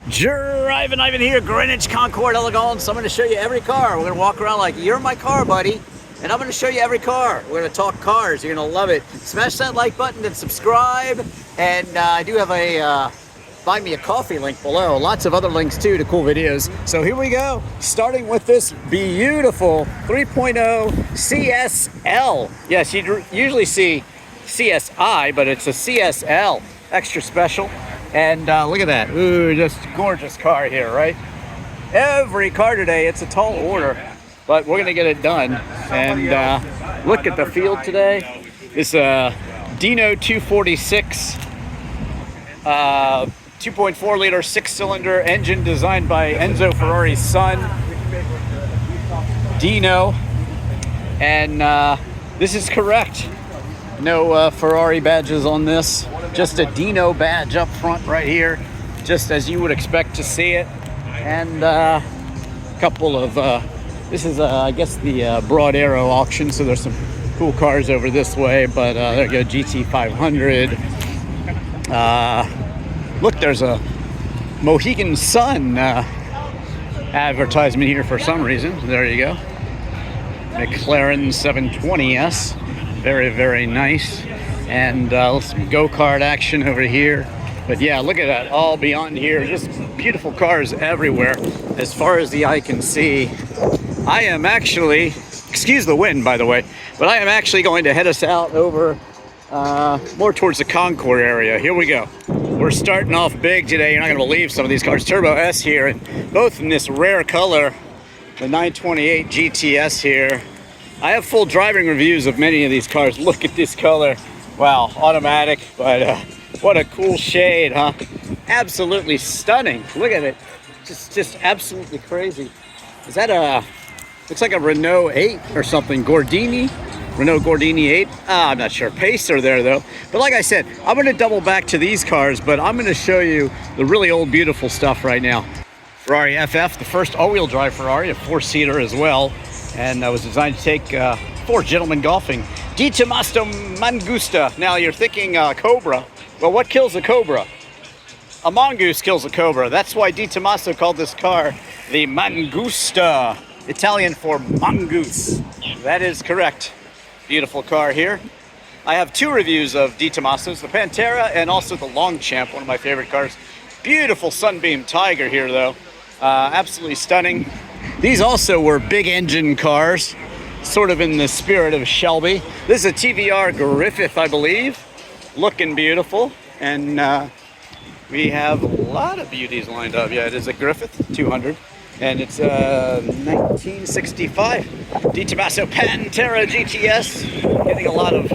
Drivin Ivan here, Greenwich Concours de Sport. So I'm going to show you every car. We're going to walk around like, you're my car, buddy. And I'm going to show you every car. We're going to talk cars. You're going to love it. Smash that like button and subscribe. And I do have a buy me a coffee link below. Lots of other links too to cool videos. So here we go. Starting with this beautiful 3.0 CSL. Yes, you usually see CSI, but it's a CSL. Extra special. And look at that. Ooh, just gorgeous car here, right? Every car today, it's a tall order, but we're gonna get it done. And look at the field today. This Dino 246 2.4 liter 6-cylinder engine designed by Enzo Ferrari's son, Dino. And this is correct. No Ferrari badges on this. Just a Dino badge up front right here, just as you would expect to see it. And a couple of, this is I guess the Broad Arrow auction, so there's some cool cars over this way, but there you go, GT 500. Look, there's a Mohegan Sun advertisement here for some reason. There you go. McLaren 720S. Very, very nice. And some go-kart action over here. But yeah, look at that, all beyond here. Just beautiful cars everywhere as far as the eye can see. I am actually, excuse the wind by the way, but I am actually going to head us out over more towards the Concours area. Here we go. We're starting off big today. You're not gonna believe some of these cars. Turbo S here, and both in this rare color, the 928 GTS here. I have full driving reviews of many of these cars. Look at this color. Wow, automatic, but what a cool shade, huh? Absolutely stunning. Look at it. Just absolutely crazy. Is that looks like a Renault 8 or something. Gordini? Renault Gordini 8? I'm not sure. Pacer there, though. But like I said, I'm going to double back to these cars, but I'm going to show you the really old, beautiful stuff right now. Ferrari FF, the first all-wheel drive Ferrari, a 4-seater as well. And that was designed to take 4 gentlemen golfing. Di Tommaso Mangusta. Now you're thinking Cobra. Well, what kills a Cobra? A mongoose kills a Cobra. That's why Di Tommaso called this car the Mangusta. Italian for mongoose. That is correct. Beautiful car here. I have 2 reviews of Di Tommaso's, the Pantera and also the Longchamp, one of my favorite cars. Beautiful Sunbeam Tiger here though. Absolutely stunning. These also were big engine cars, sort of in the spirit of Shelby. This is a TVR Griffith, I believe. Looking beautiful. And we have a lot of beauties lined up. Yeah, it is a Griffith 200. And it's 1965. Di Tommaso Pantera GTS. Getting a lot of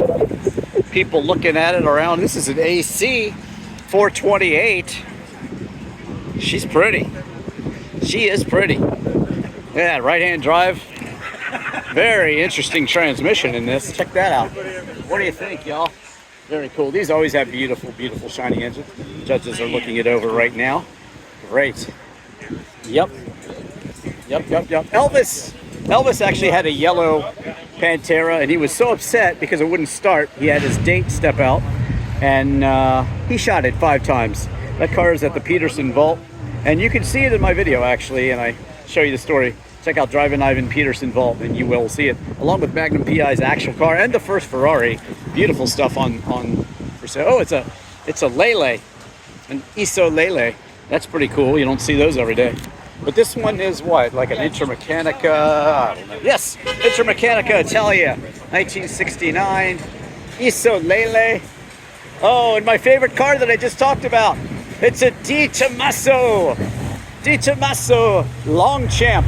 people looking at it around. This is an AC 428. She's pretty. She is pretty. Yeah, right-hand drive. Very interesting transmission in this. Check that out. What do you think, y'all? Very cool. These always have beautiful, beautiful shiny engines. Judges are looking it over right now. Great. Yep. Elvis actually had a yellow Pantera, and he was so upset because it wouldn't start. He had his date step out, and he shot it 5 times. That car is at the Peterson Vault, and you can see it in my video actually, and I show you the story. Check out Drivin Ivan Peterson Vault and you will see it, along with Magnum PI's actual car and the first Ferrari. Beautiful stuff on for sale. Oh, it's a Lele, an ISO Lele. That's pretty cool. You don't see those every day. But this one is what, like an Intermechanica? I don't know. Yes, Intermechanica Italia, 1969, ISO Lele. Oh, and my favorite car that I just talked about. It's a Di Tommaso Longchamp.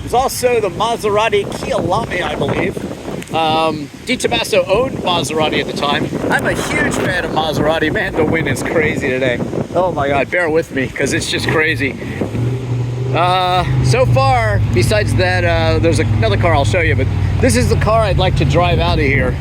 There's also the Maserati Chialame, I believe. Di Tommaso owned Maserati at the time. I'm a huge fan of Maserati. Man, the wind is crazy today. Oh my God, bear with me, because it's just crazy. So far, besides that, there's another car I'll show you, but this is the car I'd like to drive out of here.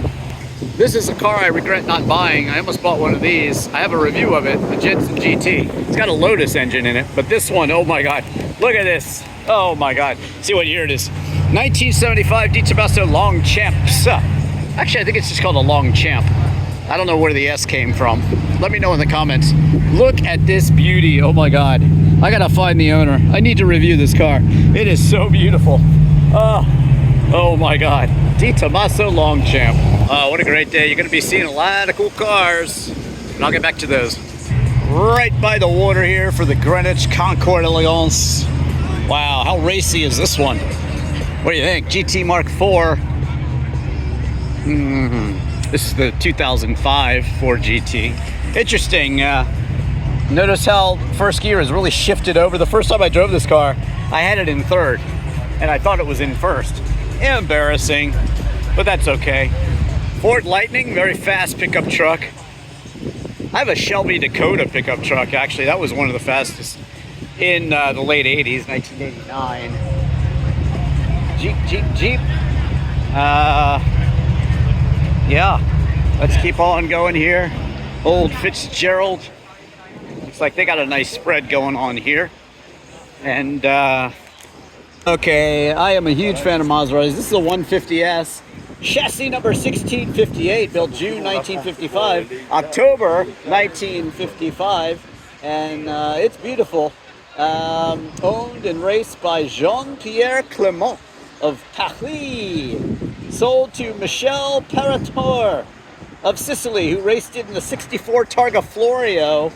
This is a car I regret not buying. I almost bought one of these. I have a review of it, the Jensen GT. It's got a Lotus engine in it, but this one, oh my God, look at this. Oh my God, see what year it is. 1975 Di Tommaso Longchamp. Actually, I think it's just called a Longchamp. I don't know where the S came from. Let me know in the comments. Look at this beauty. Oh my God. I gotta find the owner. I need to review this car. It is so beautiful. Oh my God. Di Tommaso Longchamp. Oh, what a great day. You're gonna be seeing a lot of cool cars. And I'll get back to those. Right by the water here for the Greenwich Concours de Sport. Wow, how racy is this one? What do you think? GT Mark IV. This is the 2005 Ford GT. Interesting. Notice how first gear has really shifted over. The first time I drove this car, I had it in third, and I thought it was in first. Embarrassing, but that's okay. Ford Lightning, very fast pickup truck. I have a Shelby Dakota pickup truck, actually. That was one of the fastest in the late 80s, 1989. Jeep. Yeah, let's keep on going here. Old Fitzgerald. Looks like they got a nice spread going on here. And, okay, I am a huge fan of Maseratis. This is a 150S. Chassis number 1658, built June 1955, October 1955. And it's beautiful. Owned and raced by Jean-Pierre Clément of Paris. Sold to Michel Parator of Sicily, who raced it in the 64 Targa Florio.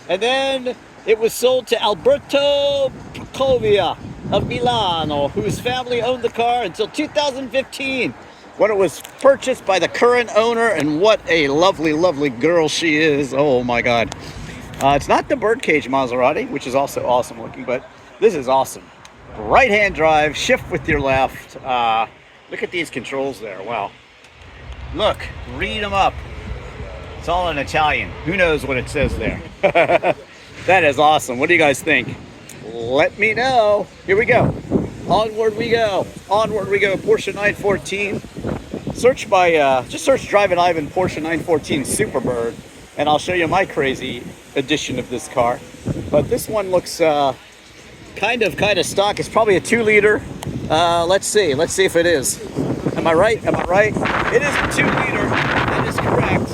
And then it was sold to Alberto Procovia of Milano, whose family owned the car until 2015, when it was purchased by the current owner. And what a lovely, lovely girl she is. Oh my God. It's not the birdcage Maserati, which is also awesome looking, but this is awesome. Right-hand drive, shift with your left. Look at these controls there. Wow. Look, read them up. It's all in Italian. Who knows what it says there? That is awesome. What do you guys think? Let me know. Here we go. Onward we go. Onward we go. Porsche 914. Search by, just search Drivin Ivan Porsche 914 Superbird, and I'll show you my crazy edition of this car. But this one looks kind of stock. It's probably a 2-liter. Let's see if it is. Am I right? Am I right? It is a 2-liter. That is correct.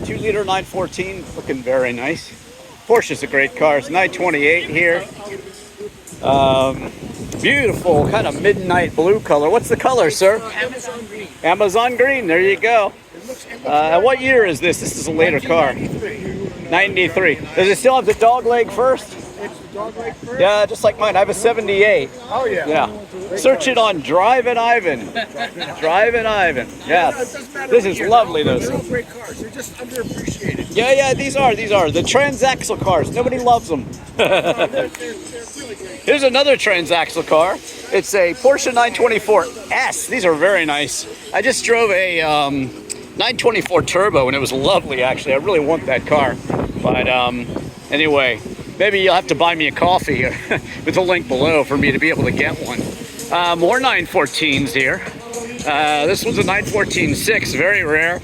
2-liter 914, looking very nice. Porsche's a great car. It's 928 here. Beautiful, kind of midnight blue color. What's the color, sir? Amazon green. Amazon green. There you go. What year is this? This is a later car. 93. Does it still have the dog leg first? It's the dog leg first? Yeah, just like mine. I have a 78. Oh, yeah. Yeah. Search it on Drivin Ivan. Drivin Ivan. Yes. This is lovely, though. They're all great cars. They're just underappreciated. Yeah, these are the transaxle cars. Nobody loves them. They're really great. Here's another transaxle car. It's a Porsche 924S. These are very nice. I just drove a 924 Turbo, and it was lovely, actually. I really want that car. But anyway, maybe you'll have to buy me a coffee with a link below for me to be able to get one. More 914s here. This one's a 914-6, very rare.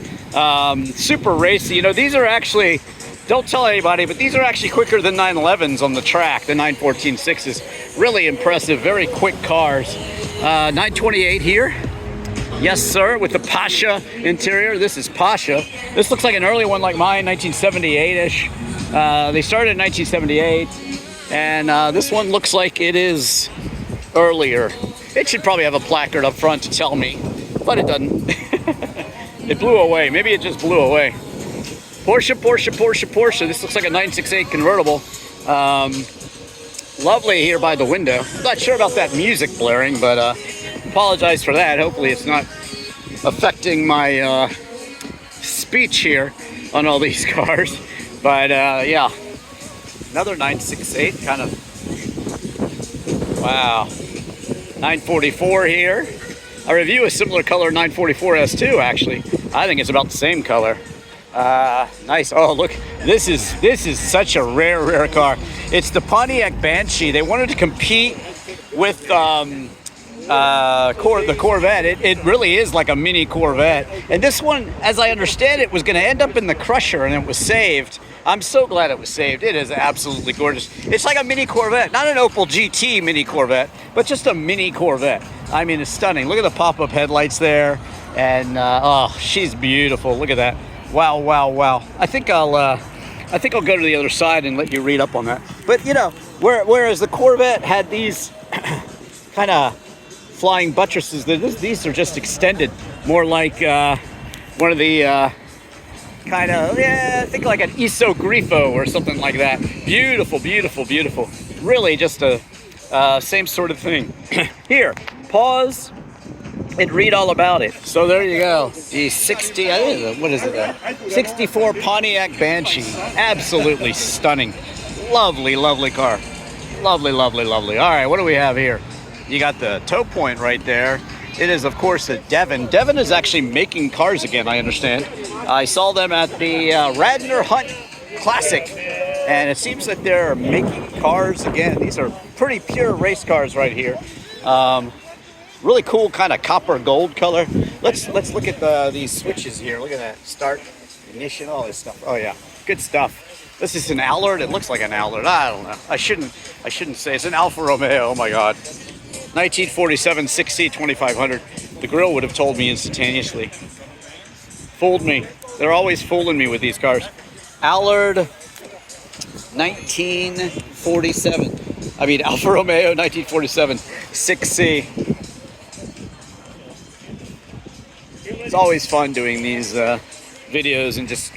Super racy. You know, these are actually, don't tell anybody, but these are actually quicker than 911s on the track. The 914-6 is really impressive, very quick cars. 928 here. Yes, sir, with the Pasha interior. This is Pasha. This looks like an early one like mine, 1978-ish. They started in 1978, and this one looks like it is earlier. It should probably have a placard up front to tell me, but it doesn't. It blew away. Maybe it just blew away. Porsche. This looks like a 968 convertible. Lovely here by the window. I'm not sure about that music blaring, but apologize for that. Hopefully it's not affecting my speech here on all these cars. But yeah, another 968 kind of, wow. 944 here. I review a similar color 944 S2 actually. I think it's about the same color. Nice. Oh, look, this is such a rare car. It's the Pontiac Banshee. They wanted to compete with the Corvette. It really is like a mini Corvette. And this one, as I understand it, was going to end up in the Crusher, and it was saved. I'm so glad it was saved. It is absolutely gorgeous. It's like a mini Corvette, not an Opel GT mini Corvette, but just a mini Corvette. I mean, it's stunning. Look at the pop-up headlights there, and oh, she's beautiful. Look at that. Wow. I think I'll go to the other side and let you read up on that. But you know, Whereas the Corvette had these kind of flying buttresses, these are just extended, more like one of the kind of, yeah, think like an Iso Grifo or something like that. Beautiful, beautiful, beautiful. Really just a same sort of thing. Here, pause and read all about it. So there you go. The 60, what is it? 64 Pontiac Banshee. Absolutely stunning. Lovely, lovely car. Lovely, lovely, lovely. All right, what do we have here? You got the tow point right there. It is, of course, a Devon. Devon is actually making cars again, I understand. I saw them at the Radnor Hunt Classic, and it seems that they're making cars again. These are pretty pure race cars right here. Really cool kind of copper gold color. Let's look at these switches here. Look at that. Start, ignition, all this stuff. Oh yeah, good stuff. This is an Allard. It looks like an Allard. I don't know. I shouldn't say it's an Alfa Romeo. Oh my God. 1947 6C 2500. The grill would have told me instantaneously. Fooled me. They're always fooling me with these cars. Allard 1947. I mean Alfa Romeo 1947 6C. It's always fun doing these videos and just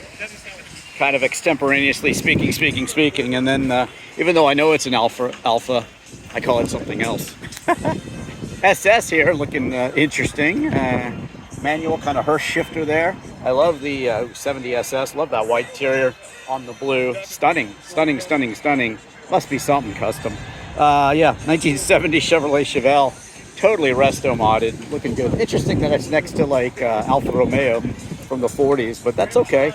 kind of extemporaneously speaking, and then even though I know it's an Alpha, I call it something else. SS here, looking interesting. Manual kind of hearse shifter there. I love the 70 SS. Love that white interior on the blue. Stunning, stunning, stunning, stunning. Must be something custom. Yeah, 1970 Chevrolet Chevelle. Totally resto modded. Looking good. Interesting that it's next to like Alfa Romeo from the 40s, but that's okay.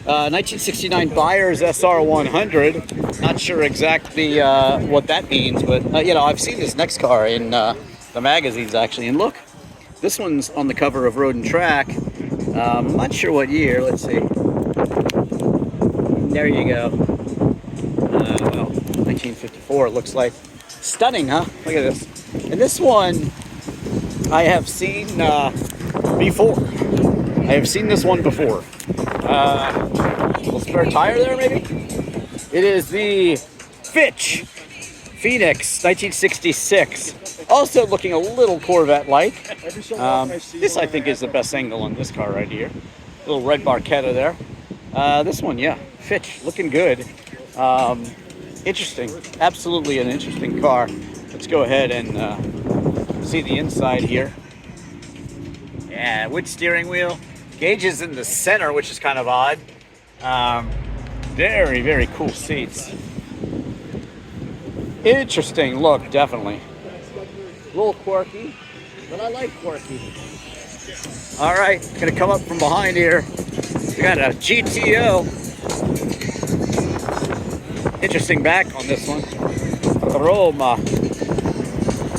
1969 Buyers SR100. Not sure exactly what that means, but you know, I've seen this next car in the magazines actually. And look, this one's on the cover of Road and Track. Not sure what year. Let's see. There you go. Well, 1954 it looks like. Stunning, huh? Look at this. And this one I have seen before. I have seen this one before. Little spare tire there, maybe? It is the Fitch Phoenix 1966. Also looking a little Corvette-like. This, I think, is the best angle on this car right here. Little red Barchetta there. This one, yeah, Fitch, looking good. Interesting. Absolutely an interesting car. Let's go ahead and see the inside here. Yeah, wood steering wheel. Gauges in the center, which is kind of odd. Very, very cool seats. Interesting look, definitely. A little quirky, but I like quirky. All right, gonna come up from behind here. We got a GTO. Interesting back on this one. Roma.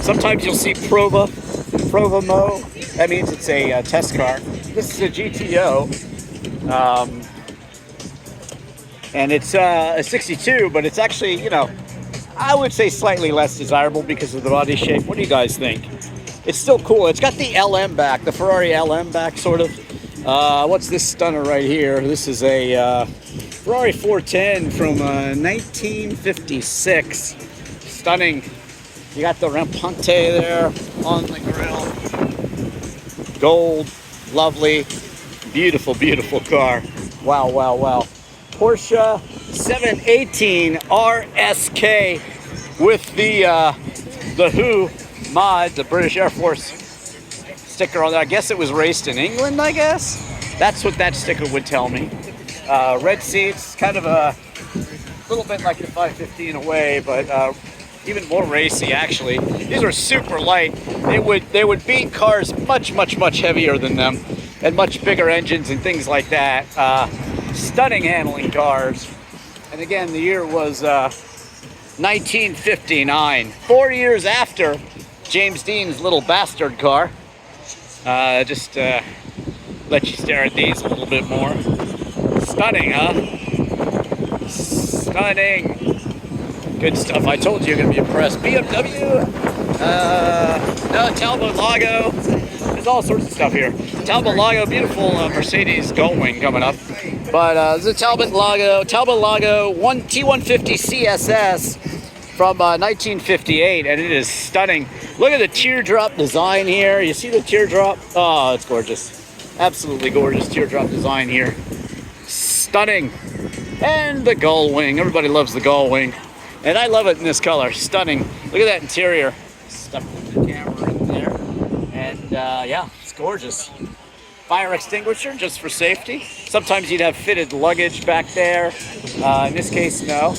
Sometimes you'll see Provamo. That means it's a test car. This is a GTO. And it's a 62, but it's actually, you know, I would say slightly less desirable because of the body shape. What do you guys think? It's still cool. It's got the LM back, the Ferrari LM back, sort of. What's this stunner right here? This is a Ferrari 410 from 1956. Stunning. You got the Rampante there on the grill. Gold, lovely, beautiful, beautiful car. Wow, wow, wow. Porsche 718 RSK with the Who mod, the British Air Force sticker on there. I guess it was raced in England, I guess. That's what that sticker would tell me. Red seats, kind of a little bit like the 550 in a way, but even more racy actually. These are super light. They would beat cars much, much, much heavier than them, and much bigger engines and things like that. Stunning handling cars. And again, the year was 1959, 4 years after James Dean's little bastard car. Just let you stare at these a little bit more. Stunning, huh? Stunning. Good stuff. I told you you're going to be impressed. BMW. No, Talbot Lago. There's all sorts of stuff here. Talbot Lago, beautiful Mercedes Gullwing coming up. But there's a Talbot Lago T150 CSS from 1958, and it is stunning. Look at the teardrop design here. You see the teardrop? Oh, it's gorgeous. Absolutely gorgeous teardrop design here. Stunning. And the gull wing. Everybody loves the gull wing. And I love it in this color. Stunning. Look at that interior. Stuck the camera in there. And yeah, it's gorgeous. Fire extinguisher just for safety. Sometimes you'd have fitted luggage back there. In this case, no.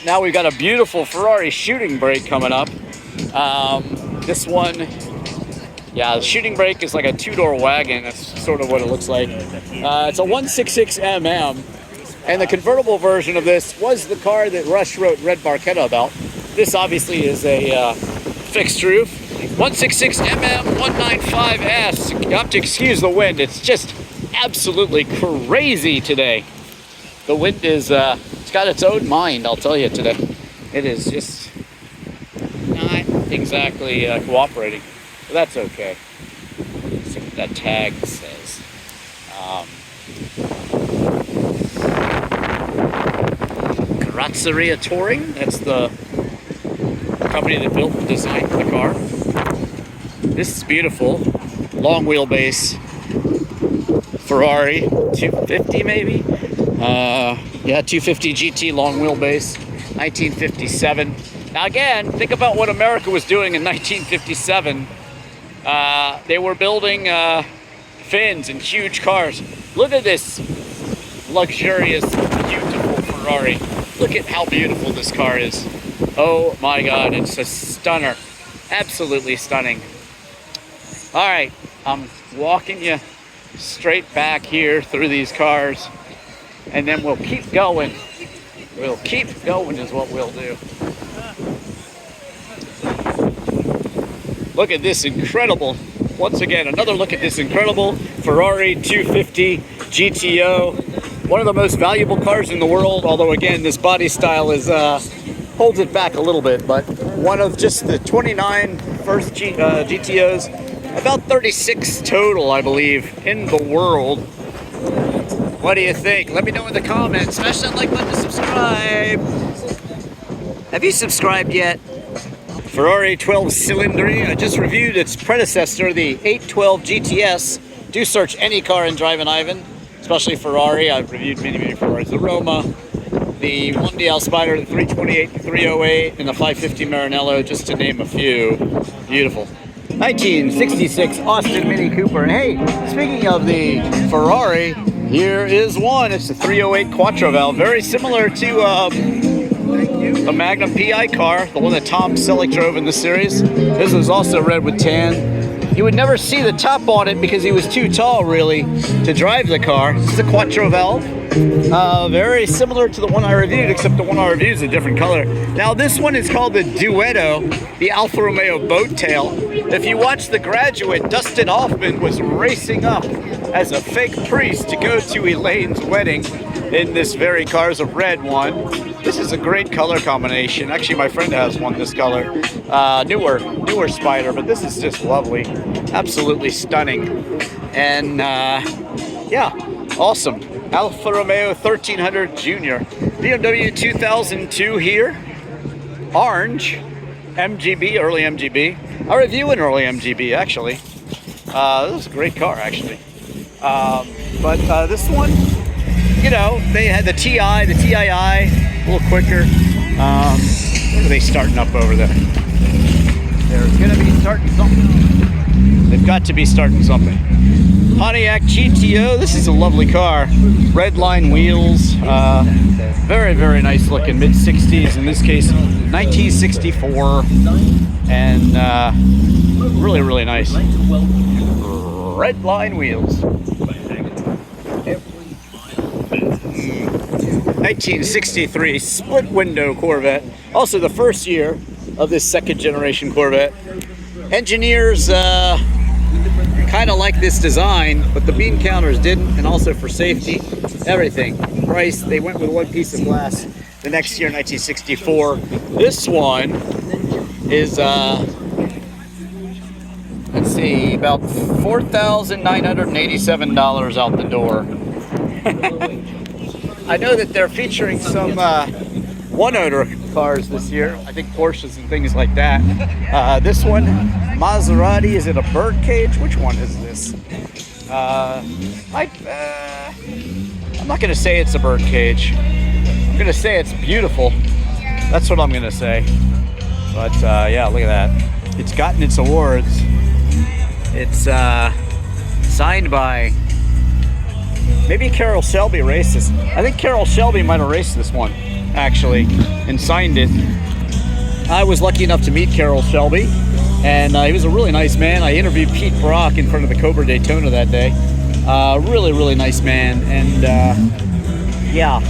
Now we've got a beautiful Ferrari shooting brake coming up. This one, yeah, the shooting brake is like a two-door wagon. That's sort of what it looks like. It's a 166 mm, and the convertible version of this was the car that Rush wrote Red Barchetta about. This obviously is a fixed roof. 166 mm 195S. You have to excuse the wind. It's just absolutely crazy today. The wind is, it's got its own mind, I'll tell you today. It is just not exactly cooperating, but that's okay. Let's see what that tag says. Carrozzeria Touring, that's the company that built and designed the car. This is beautiful. Long wheelbase Ferrari 250 maybe? Yeah, 250 GT long wheelbase, 1957. Now again, think about what America was doing in 1957. They were building fins and huge cars. Look at this luxurious, beautiful Ferrari. Look at how beautiful this car is. Oh my God, it's a stunner. Absolutely stunning. All right, I'm walking you straight back here through these cars, and then we'll keep going. We'll keep going is what we'll do. Look at this incredible, once again, another look at this incredible Ferrari 250 GTO. One of the most valuable cars in the world, although again, this body style is holds it back a little bit, but one of just the 29 first GTOs, about 36 total, I believe, in the world. What do you think? Let me know in the comments. Smash that like button to subscribe. Have you subscribed yet? Ferrari 12 Cilindri. I just reviewed its predecessor, the 812 GTS. Do search any car in Drivin Ivan, especially Ferrari. I've reviewed many Ferraris. The Roma, the 1DL Spider, the 328, the 308, and the 550 Maranello, just to name a few. Beautiful. 1966 Austin Mini Cooper. And hey, speaking of the Ferrari, here is one. It's the 308 Quattro Valve, very similar to the Magnum PI car, the one that Tom Selleck drove in the series. This was also red with tan. You would never see the top on it because he was too tall, really, to drive the car. This is a Quattro Valve. Very similar to the one I reviewed, except the one I reviewed is a different color. Now this one is called the Duetto, the Alfa Romeo boat tail. If you watch The Graduate, Dustin Hoffman was racing up as a fake priest to go to Elaine's wedding in this very Cars of Red one. This is a great color combination. Actually, my friend has one this color. Newer Spider, but this is just lovely. Absolutely stunning. And yeah, awesome. Alfa Romeo 1300 Junior. BMW 2002 here. Orange. MGB, early MGB. I review an early MGB, actually. This is a great car, actually. But this one, you know, they had the TI, the TII, a little quicker. What are they starting up over there? They're going to be starting something. They've got to be starting something. Pontiac GTO, this is a lovely car. Red line wheels, very nice looking, mid-60s, in this case 1964, and really nice. Red line wheels. 1963 split window Corvette, also the first year of this second generation Corvette. Engineers kind of like this design, but the bean counters didn't, and also for safety, everything. Price, they went with one piece of glass. The next year, 1964. This one is, let's see, about $4,987 out the door. I know that they're featuring some one-owner cars this year. I think Porsches and things like that. This one, Maserati, is it a bird cage? Which one is this? I'm not going to say it's a bird cage. I'm going to say it's beautiful. That's what I'm going to say. But yeah, look at that. It's gotten its awards. It's signed by, maybe Carroll Shelby raced this. I think Carroll Shelby might have raced this one, actually, and signed it. I was lucky enough to meet Carroll Shelby, and he was a really nice man. I interviewed Pete Brock in front of the Cobra Daytona that day. Really, really nice man, and yeah,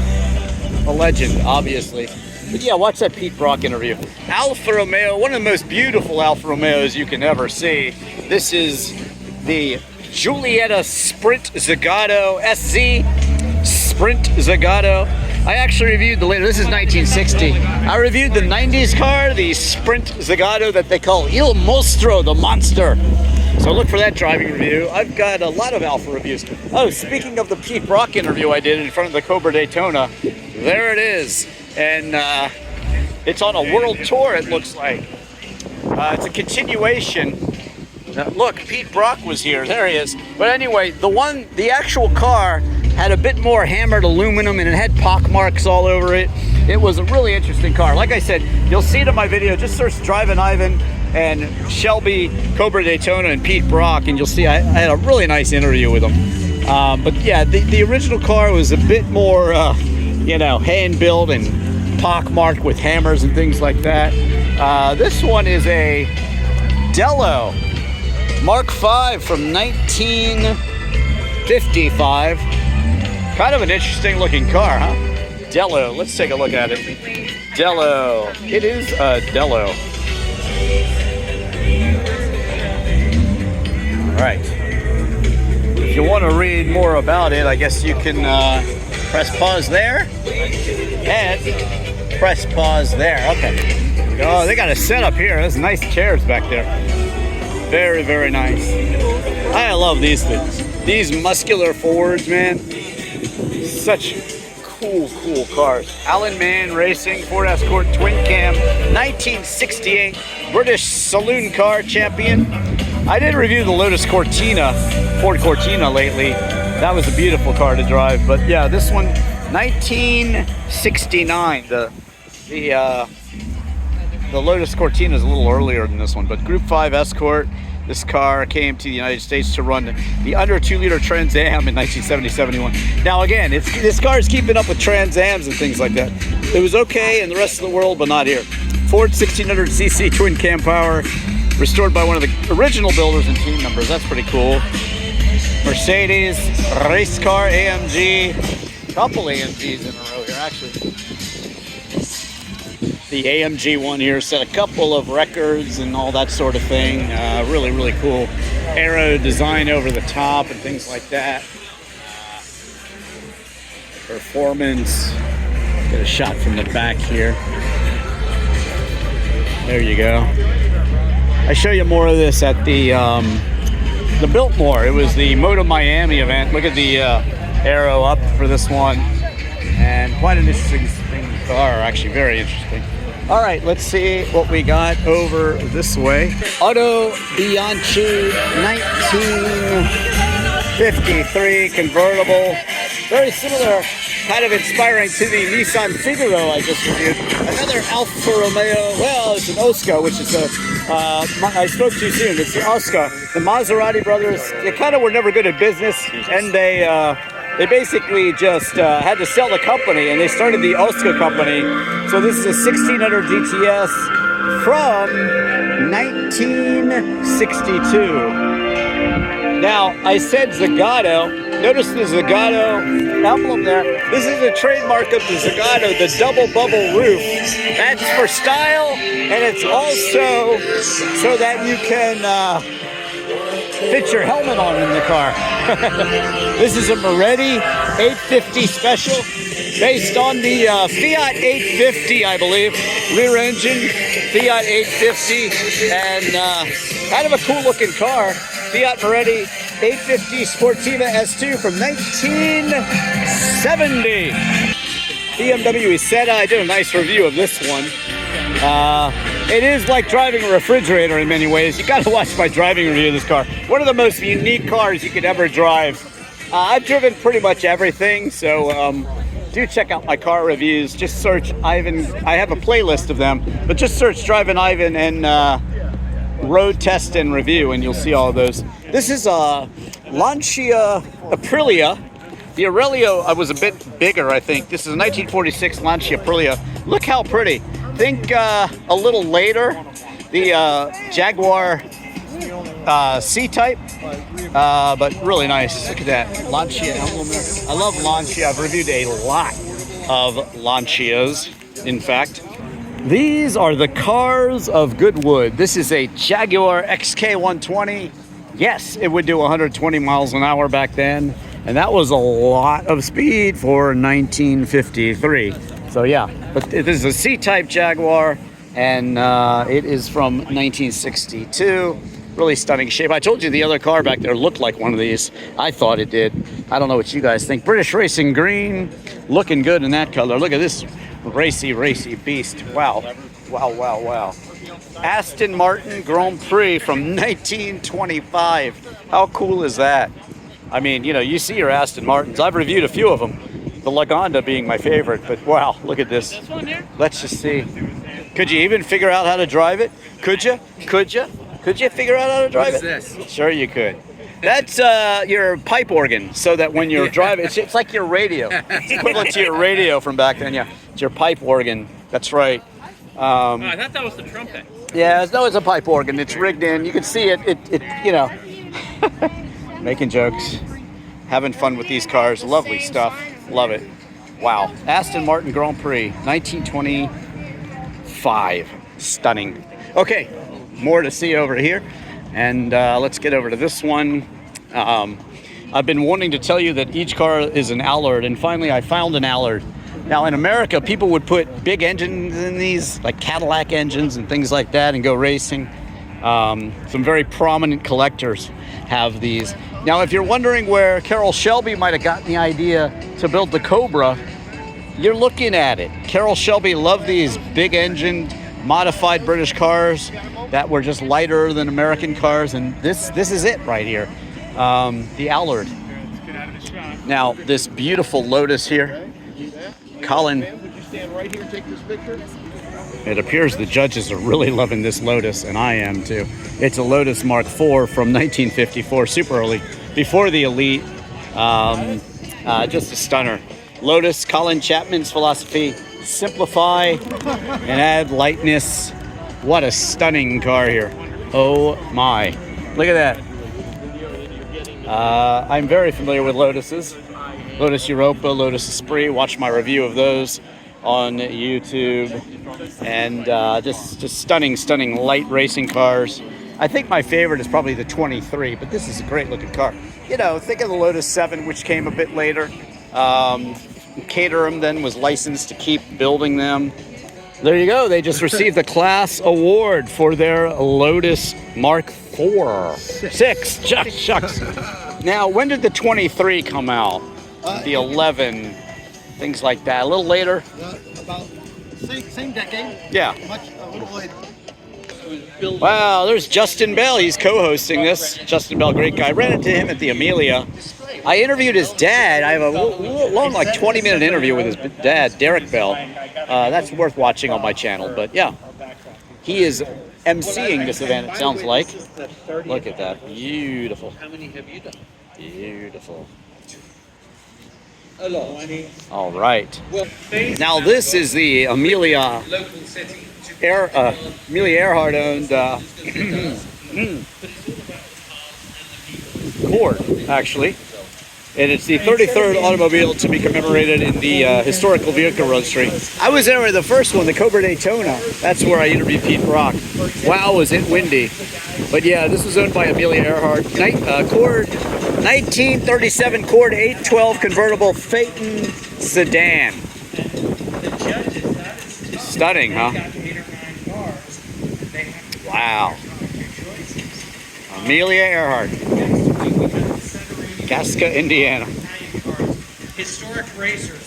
a legend, obviously. But yeah, watch that Pete Brock interview. Alfa Romeo, one of the most beautiful Alfa Romeos you can ever see. This is the Giulietta Sprint Zagato, SZ Sprint Zagato. I actually reviewed the later, this is 1960. I reviewed the 90s car, the Sprint Zagato that they call Il Mostro, the monster. So look for that driving review. I've got a lot of Alfa reviews. Oh, speaking of the Pete Brock interview I did in front of the Cobra Daytona, there it is. And it's on a world tour, it looks like. It's a continuation. Look, Pete Brock was here. There he is. But anyway, the actual car had a bit more hammered aluminum, and it had pock marks all over it. It was a really interesting car. Like I said, you'll see it in my video. Just search Drivin Ivan and Shelby, Cobra Daytona, and Pete Brock, and you'll see I had a really nice interview with him. But yeah, the original car was a bit more, you know, hand-built and pock-marked with hammers and things like that. This one is a Dello Mark V from 1955. Kind of an interesting looking car, huh? Dello, let's take a look at it. Dello, it is a Dello. All right. If you want to read more about it, I guess you can press pause there and press pause there. Okay. Oh, they got a setup here. There's nice chairs back there. Very, very nice. I love these things. These muscular Fords, man. Such cool cars. Alan Mann Racing, Ford Escort Twin Cam, 1968 British Saloon Car Champion. I did review the Lotus Cortina, Ford Cortina lately. That was a beautiful car to drive. But yeah, this one, 1969. The Lotus Cortina is a little earlier than this one, but Group 5 Escort. This car came to the United States to run the under 2-liter Trans Am in 1970-71. Now again, this car is keeping up with Trans Ams and things like that. It was okay in the rest of the world, but not here. Ford 1600cc twin cam power, restored by one of the original builders and team members. That's pretty cool. Mercedes race car AMG, couple AMGs in a row here actually. The AMG one here set a couple of records and all that sort of thing. Really, really cool. Aero design over the top and things like that. Performance. Get a shot from the back here. There you go. I show you more of this at the Biltmore. It was the Moto Miami event. Look at the aero up for this one. And quite an interesting car, actually very interesting. All right, let's see what we got over this way. Auto Bianchi 1953 convertible. Very similar, kind of inspiring to the Nissan Figaro I just reviewed. Another Alfa Romeo, well, it's an Oscar, which is I spoke too soon, it's the Oscar. The Maserati brothers, they kind of were never good at business, and they basically just had to sell the company, and they started the Oscar company. So this is a 1600 DTS from 1962. Now, I said Zagato. Notice the Zagato emblem there. This is a trademark of the Zagato, the double bubble roof. That's for style, and it's also so that you can fit your helmet on in the car. This is a Moretti 850 special based on the Fiat 850, I believe. Rear engine Fiat 850, and kind of a cool looking car. Fiat Moretti 850 Sportiva S2 from 1970. BMW Isetta. I did a nice review of this one. It is like driving a refrigerator in many ways. You got to watch my driving review of this car. One of the most unique cars you could ever drive. I've driven pretty much everything, so do check out my car reviews. Just search Ivan. I have a playlist of them, but just search Drivin Ivan and road test and review, and you'll see all of those. This is a Lancia Aprilia. The Aurelio was a bit bigger, I think. This is a 1946 Lancia Aprilia. Look how pretty. Think a little later, the Jaguar C-Type, but really nice. Look at that, Lancia emblem there. I love Lancia. I've reviewed a lot of Lancias, in fact. These are the cars of Goodwood. This is a Jaguar XK120. Yes, it would do 120 miles an hour back then, and that was a lot of speed for 1953. So yeah, but this is a C-Type Jaguar, and it is from 1962. Really stunning shape. I told you the other car back there looked like one of these. I thought it did. I don't know what you guys think. British Racing Green, looking good in that color. Look at this racy beast. Wow, wow, wow, wow. Aston Martin Grand Prix from 1925. How cool is that? I mean, you know, you see your Aston Martins. I've reviewed a few of them. The Lagonda being my favorite, but wow, look at this. Let's just see. Could you even figure out how to drive it? Could you? Could you? Could you figure out how to drive it? What is this? Sure you could. That's your pipe organ, so that when you're driving, it's like your radio. It's equivalent to your radio from back then, yeah. It's your pipe organ. That's right. I thought that was the trumpet. Yeah, no, it's a pipe organ. It's rigged in. You can see it. It you know, making jokes, having fun with these cars. Lovely stuff. Love it. Wow. Aston Martin Grand Prix, 1925. Stunning. Okay, more to see over here. And let's get over to this one. I've been wanting to tell you that each car is an Allard, and finally I found an Allard. Now in America, people would put big engines in these, like Cadillac engines and things like that, and go racing. Some very prominent collectors have these. Now if you're wondering where Carroll Shelby might have gotten the idea to build the Cobra, you're looking at it. Carroll Shelby loved these big engined, modified British cars that were just lighter than American cars, and this is it right here, the Allard. Now this beautiful Lotus here, Colin. It appears the judges are really loving this Lotus, and I am too. It's a Lotus Mark IV from 1954, super early, before the Elite. Just a stunner. Lotus, Colin Chapman's philosophy: simplify and add lightness. What a stunning car here. Oh my. Look at that. I'm very familiar with Lotuses. Lotus Europa, Lotus Esprit. Watch my review of those on YouTube. And just stunning light racing cars. I think my favorite is probably the 23, but this is a great looking car. You know, think of the Lotus 7, which came a bit later. Caterham then was licensed to keep building them. There you go. They just received the class award for their Lotus Mark IV. 6. Shucks. Now, when did the 23 come out? The 11, things like that. A little later? About same decade. Yeah. A little later. Wow, there's Justin Bell. He's co-hosting this. Justin Bell, great guy. Ran into him at the Miglia. I interviewed his dad. I have a long, like 20-minute interview with his dad, Derek Bell. That's worth watching on my channel. But yeah, he is emceeing this event, it sounds like. Look at that. Beautiful. How many have you done? Beautiful. A lot. All right. Now this is the Amelia Local city. Amelia Earhart owned Ford, actually. And it's the 33rd automobile to be commemorated in the historical vehicle registry. I was there with the first one, the Cobra Daytona. That's where I interviewed Pete Brock. Wow, was it windy. But yeah, this was owned by Amelia Earhart. Cord, 1937 Cord 812 convertible Phaeton sedan. Stunning, huh? Wow. Amelia Earhart. Casca, Indiana. Historic racers.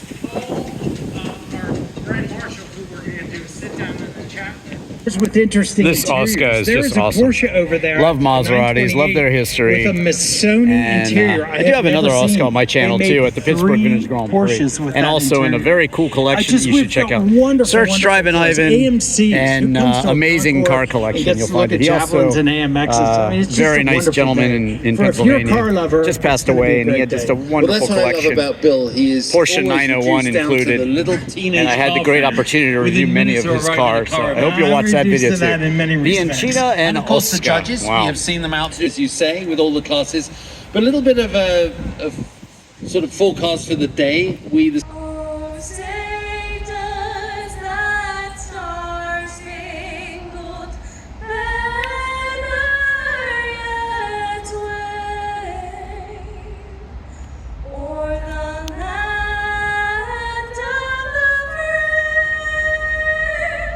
With interesting This interiors. Oscar is There just is a awesome. Porsche over there. Love a Maseratis, love their 928 history. With a Missoni And interior. I do have another never Oscar seen. on my channel They too made at the Pittsburgh 3 Vintage Grand Prix, Porsches with and that also in a interior. very cool collection that you should check out. Wonderful, Search wonderful Drivin cars. Ivan AMCs. and Who comes to a amazing car Concours collection. and You'll gets to look find it. at He also Javelins and AMXs. I mean, it's just very a nice wonderful gentleman day. in If you're a Pennsylvania. car lover, Just passed it's gonna be away, a and he great had just a day. wonderful collection. Bill. He is Porsche 901 included, and I had the great opportunity to review many of his cars. So I hope you'll watch that video too. Bianchina and of course, the Oscar. judges, Wow. we have seen them out, as you say, with all the classes. But a little bit of a sort of forecast for the day. Oh, say does that star-spangled banner yet wave o'er the land of the brave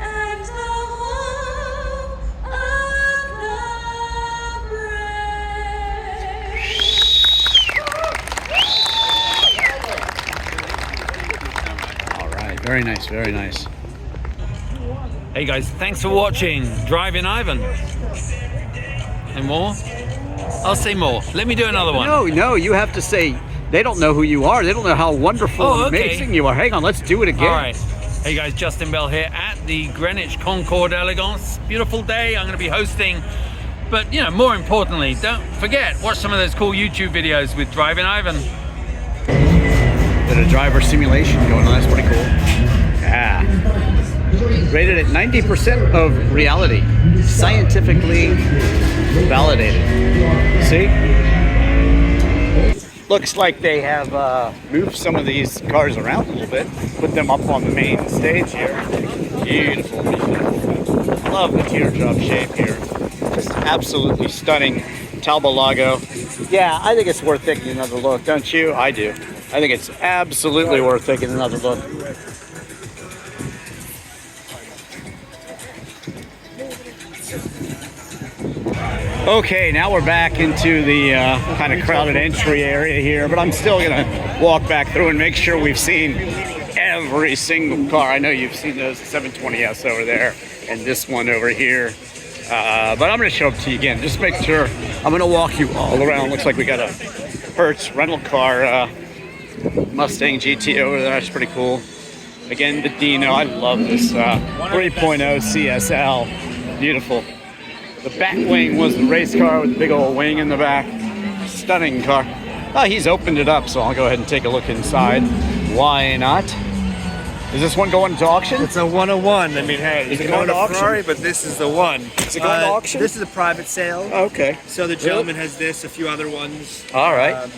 and the home of the brave. All right, very nice, very nice. Hey guys, thanks for watching Drivin Ivan. And more? I'll say more. Let me do another one. No, you have to say. They don't know who you are. They don't know how wonderful Oh, and okay. amazing you are. Hang on, let's do it again. All right. Hey guys, Justin Bell here at the Greenwich Concours d'Elegance. Beautiful day. I'm going to be hosting. But, you know, more importantly, don't forget, watch some of those cool YouTube videos with Drivin Ivan. Bit of driver simulation going on. That's pretty cool. Yeah. Rated at 90% of reality. Scientifically validated. See? Looks like they have moved some of these cars around a little bit. Put them up on the main stage here. Beautiful. Love the teardrop shape here. Just absolutely stunning. Talbot. Yeah, I think it's worth taking another look, don't you? I do. I think it's absolutely worth taking another look. Okay, now we're back into the kind of crowded entry area here, but I'm still gonna walk back through and make sure we've seen every single car. I know you've seen those 720S over there and this one over here. But I'm gonna show up to you again. Just make sure. I'm gonna walk you all around. Looks like we got a Hertz rental car Mustang GT over there. That's pretty cool. Again, the Dino. I love this 3.0 CSL. Beautiful. The back wing was the race car with the big old wing in the back. Stunning car. Oh, he's opened it up, so I'll go ahead and take a look inside. Why not? Is this one going to auction? It's a 101. I mean, hey, Is you it can going to a auction? Ferrari, but this is the one. Is it going to auction? This is a private sale. Oh, okay. So the gentleman has this, a few other ones. All right.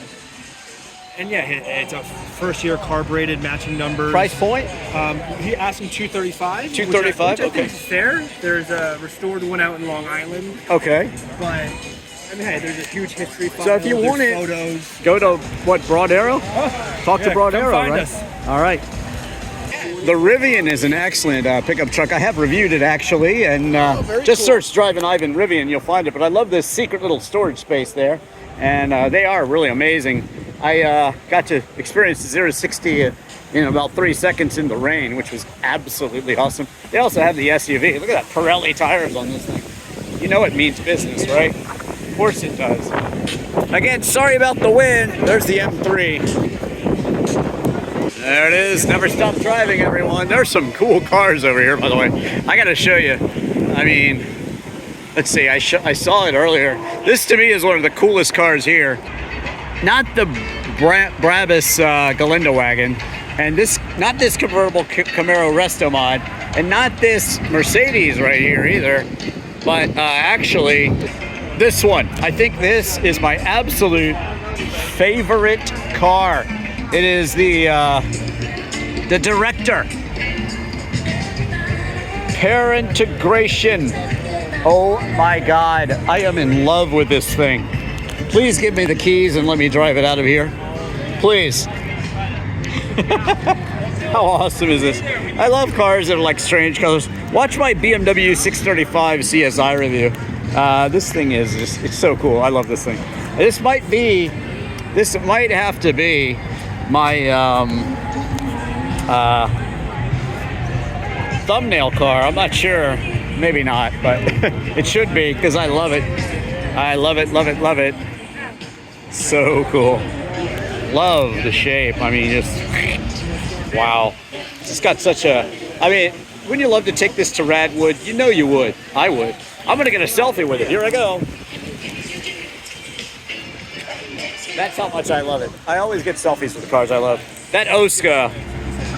And yeah, it's a first-year carbureted, matching numbers. Price point? He asked him 235. 235, which I okay. think is fair. There's a restored one out in Long Island, Okay. but I mean, hey, there's a huge history. So if you there's want it- photos. Go to what, Broad Arrow? Talk to yeah, Broad come Arrow, find right? us. All right. The Rivian is an excellent pickup truck. I have reviewed it actually, and just search Drivin Ivan Rivian, you'll find it. But I love this secret little storage space there, and they are really amazing. I got to experience the 0 to 60 in about 3 seconds in the rain, which was absolutely awesome. They also have the SUV. Look at that Pirelli tires on this thing. You know it means business, right? Of course it does. Again, sorry about the wind. There's the M3. There it is. Never stop driving, everyone. There's some cool cars over here, by the way. I got to show you. I mean, let's see. I saw it earlier. This, to me, is one of the coolest cars here. Not the Brabus Galindo wagon, and not this convertible Camaro Resto mod, and not this Mercedes right here either, but actually this one. I think this is my absolute favorite car. It is the Director. Parentegration. Oh my God, I am in love with this thing. Please give me the keys and let me drive it out of here. Please. How awesome is this? I love cars that are like strange colors. Watch my BMW 635 CSI review. This thing is just, it's so cool. I love this thing. This might have to be my thumbnail car. I'm not sure. Maybe not, but it should be because I love it. I love it, love it, love it. So cool. Love the shape. I mean, just wow. It's got such a, I mean, wouldn't you love to take this to Radwood? You know you would. I would. I'm gonna get a selfie with it. Here I go. That's how much I love it. I always get selfies with the cars I love. That Oscar,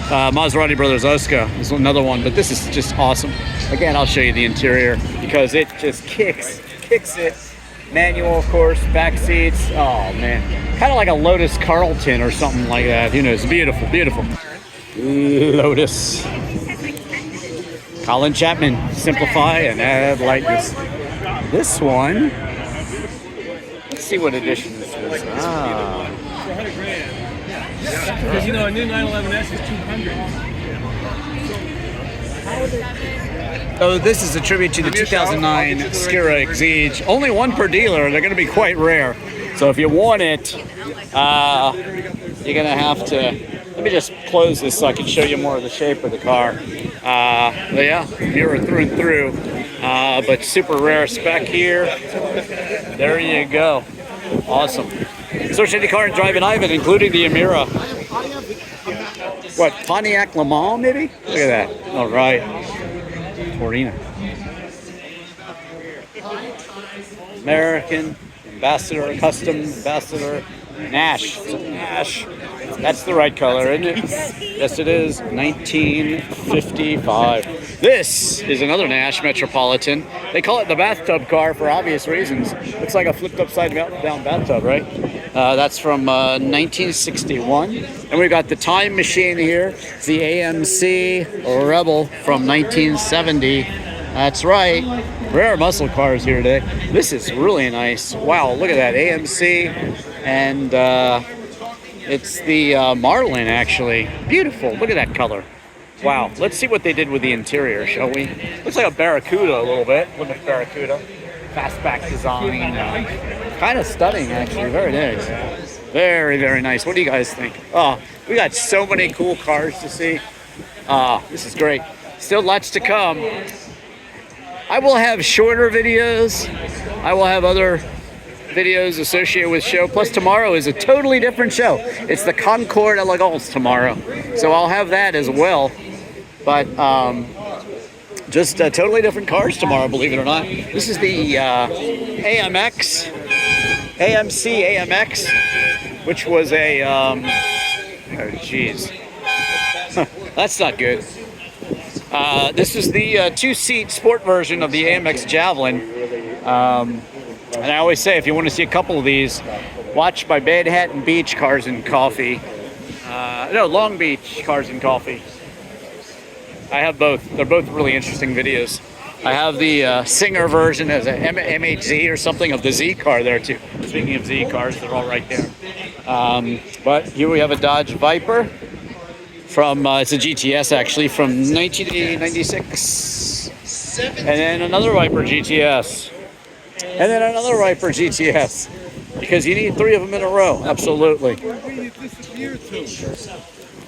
Maserati Brothers Oscar is another one, but this is just awesome. Again, I'll show you the interior because it just kicks it. Manual, of course, back seats. Oh man, kind of like a Lotus Carlton or something like that. Who knows? Beautiful, beautiful. Lotus. Colin Chapman, simplify and add lightness. This one, let's see what edition this is. Ah. Because you know a new 911S is 200. Oh, this is a tribute to the 2009 Skira Exige. Only one per dealer. They're going to be quite rare. So if you want it, you're going to have to. Let me just close this so I can show you more of the shape of the car. But yeah, mirror through and through. But super rare spec here. There you go. Awesome. Search any car in Drivin Ivan, including the Amira. What, Pontiac Le Mans, maybe? Look at that. All right. Torino. American Ambassador, Custom Ambassador, Nash. Nash. That's the right color, isn't it? Yes, it is. 1955. This is another Nash Metropolitan. They call it the bathtub car for obvious reasons. Looks like a flipped upside down bathtub, right? That's from 1961. And we've got the Time Machine here. It's the AMC Rebel from 1970. That's right. Rare muscle cars here today. This is really nice. Wow, look at that. AMC. And it's the Marlin, actually. Beautiful. Look at that color. Wow. Let's see what they did with the interior, shall we? Looks like a Barracuda a little bit. Plymouth Barracuda. Fastback design. Kind of stunning, actually. Very nice. Very, very nice. What do you guys think? Oh, we got so many cool cars to see. This is great. Still lots to come. I will have shorter videos. I will have other videos associated with show. Plus tomorrow is a totally different show. It's the Concours d'Elegance tomorrow. So I'll have that as well. But just totally different cars tomorrow, believe it or not. This is the AMX, AMC AMX, which was a, oh geez. That's not good. This is the two-seat sport version of the AMX Javelin. And I always say, if you want to see a couple of these, watch my Manhattan Beach Cars and Coffee. No, Long Beach Cars and Coffee. I have both. They're both really interesting videos. I have the Singer version as an MHZ or something of the Z car there too. Speaking of Z cars, they're all right there. But here we have a Dodge Viper from, it's a GTS actually, from 1996. And then another Viper GTS. And then another Viper GTS. Because you need three of them in a row. Absolutely.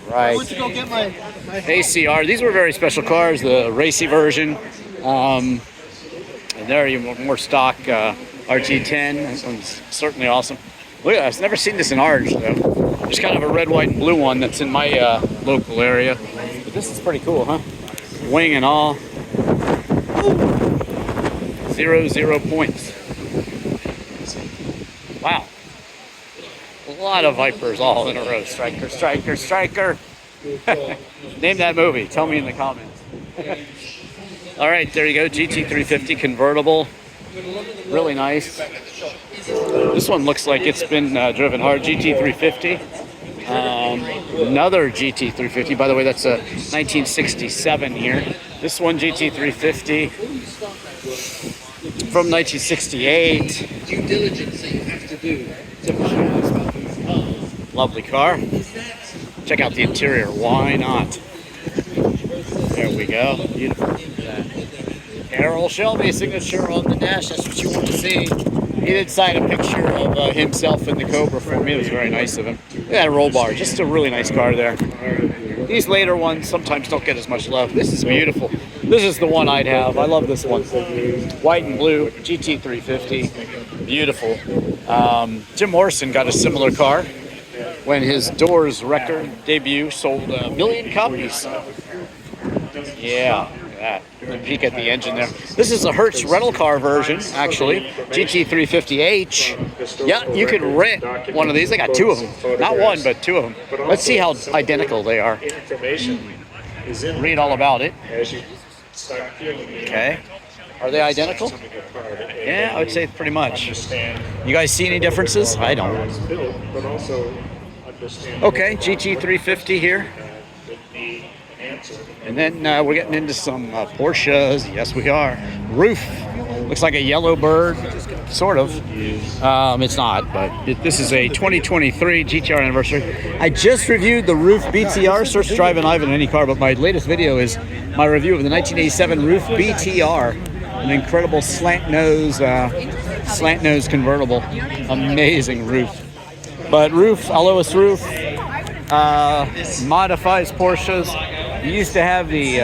Right. I went to go get my ACR. These were very special cars, the racy version. And there you more stock RT10. This one's certainly awesome. Look at that. I've never seen this in orange though. There's kind of a red, white, and blue one that's in my local area. But this is pretty cool, huh? Wing and all. 0 points. Wow. A lot of Vipers all in a row. Striker, striker, striker. Name that movie. Tell me in the comments. All right, there you go. GT350 convertible. Really nice. This one looks like it's been driven hard. GT350. Another GT350. By the way, that's a 1967 here. This one, GT350 from 1968. Due diligence that you have to do. Lovely car. Check out the interior. Why not? There we go. Beautiful. Errol Shelby signature on the dash. That's what you want to see. He did sign a picture of himself in the Cobra for me. It was very nice of him. Look at that roll bar. Just a really nice car there. These later ones sometimes don't get as much love. This is beautiful. This is the one I'd have. I love this one. White and blue, GT350. Beautiful. Jim Morrison got a similar car when his Doors record debut sold 1 million copies. Yeah, look at that. The peek at the engine there. This is a Hertz rental car version, actually. GT350H. Yeah, you could rent one of these. They got 2 of them. Not one, but 2 of them. Let's see how identical they are. Read all about it. Okay. Are they identical? Yeah, I would say pretty much. You guys see any differences? I don't. Okay, GT350 here. And then we're getting into some Porsches. Yes, we are. Roof. Looks like a yellow bird. Sort of. It's not, but this is a 2023 GTR anniversary. I just reviewed the Roof BTR. Search Drivin Ivan any car, but my latest video is my review of the 1987 Roof BTR. An incredible slant nose convertible. Amazing roof. But Roof, Alois Roof, modifies Porsches. He used to have the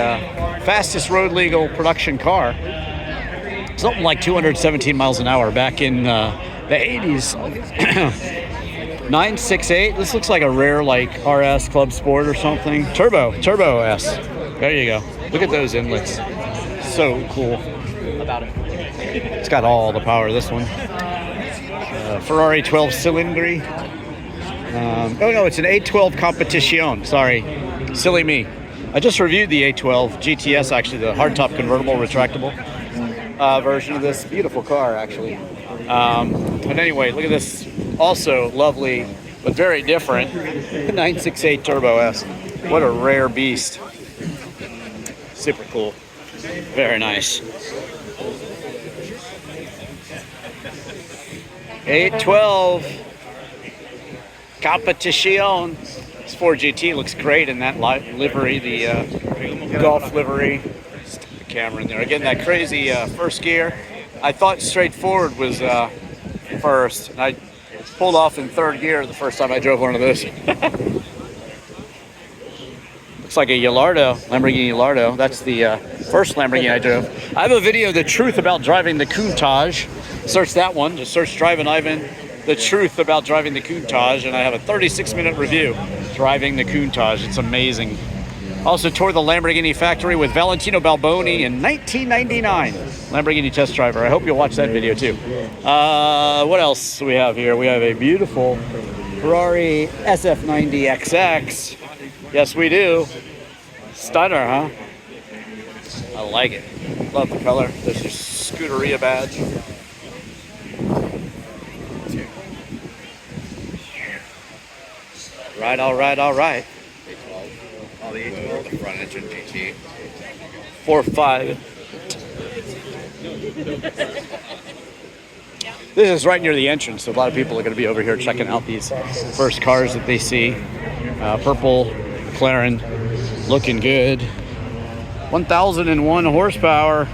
fastest road legal production car, something like 217 miles an hour back in the 80s. 968. This looks like a rare like RS Club Sport or something. Turbo S. There you go. Look at those inlets. So cool. It's got all the power. This one. Ferrari 12 Cylindri. Oh no, it's an A12 Competition. Sorry, silly me. I just reviewed the A12 GTS, actually, the hardtop convertible retractable version of this beautiful car, actually. But anyway, look at this, also lovely, but very different 968 Turbo S. What a rare beast. Super cool. Very nice. 812 Competition. This Ford GT looks great in that livery, the Golf livery. Stick the camera in there. Again, that crazy first gear. I thought straightforward was first, and I pulled off in 3rd gear the first time I drove one of those. Looks like a Gallardo, Lamborghini Gallardo. That's the first Lamborghini I drove. I have a video, The Truth About Driving the Countach. Search that one. Just search Drivin Ivan, The Truth About Driving the Countach, and I have a 36-minute review, Driving the Countach. It's amazing. Also toured the Lamborghini factory with Valentino Balboni in 1999. Lamborghini test driver. I hope you'll watch that video too. What else do we have here? We have a beautiful Ferrari SF90XX. Yes, we do. Stunner, huh? I like it. Love the color. There's your Scuderia badge. Right, all right, all right. Oh, the 812, the front engine GT. 4.5. This is right near the entrance, so a lot of people are going to be over here checking out these first cars that they see. Purple McLaren, looking good. 1,001 horsepower.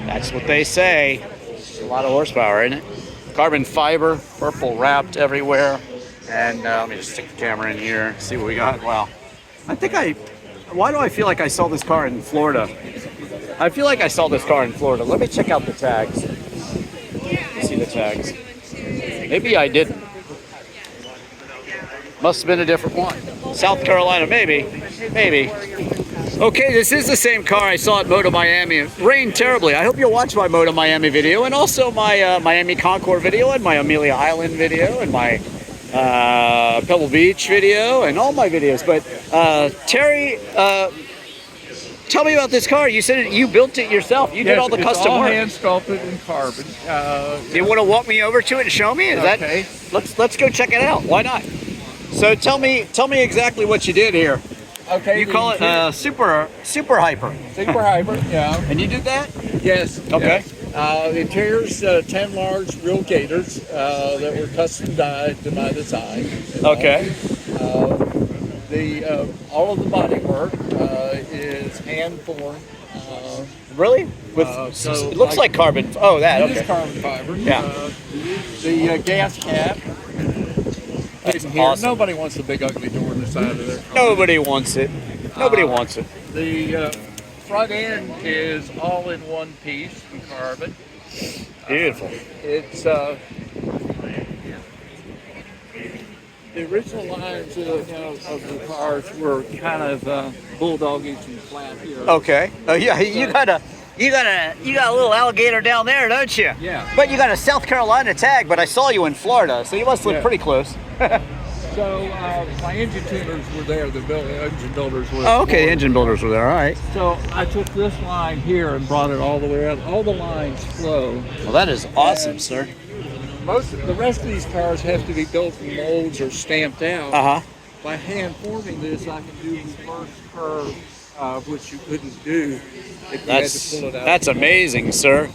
That's what they say. It's a lot of horsepower, isn't it? Carbon fiber, purple wrapped everywhere. And let me just stick the camera in here, see what we got. Wow. Why do I feel like I saw this car in Florida? I feel like I saw this car in Florida. Let me check out the tags. See the tags. Maybe I didn't. Must have been a different one. South Carolina, maybe. Maybe. Okay, this is the same car I saw at Moto Miami. It rained terribly. I hope you'll watch my Moto Miami video, and also my Miami Concours video, and my Amelia Island video, and my Pebble Beach video, and all my videos. But Terry, tell me about this car. You said you built it yourself. You did all the custom work. Hand sculpted in carbon. You want to walk me over to it and show me? Is Okay. that? Let's go check it out. Why not? So tell me exactly what you did here. Okay. You call it super hyper. Super hybrid, yeah. And you did that? Yes. Okay. Yes. The interior's 10 large real gators that were custom dyed to my design. Okay. All of the body work is hand formed. Really? With So it looks like carbon. Oh, that. It Okay. is carbon fiber. Yeah. The gas cap. That's Here. awesome. Nobody wants a big ugly door in the side of their car. Nobody wants it. Nobody wants it. The front end is all in one piece in carbon. Beautiful. It's the original lines of the cars were kind of bulldoggish and flat here. Okay. Oh yeah, you got a little alligator down there, don't you? Yeah. But you got a South Carolina tag, but I saw you in Florida, so you must live pretty close. So my engine tuners were there. The engine builders were. Oh, okay. The engine builders were there. All right. So I took this line here and brought it all the way out. All the lines flow. Well, that is awesome, sir. The rest of these cars have to be built in molds or stamped out. By hand forming this, I can do reverse curve, which you couldn't do if you had to pull it out. That's amazing, sir.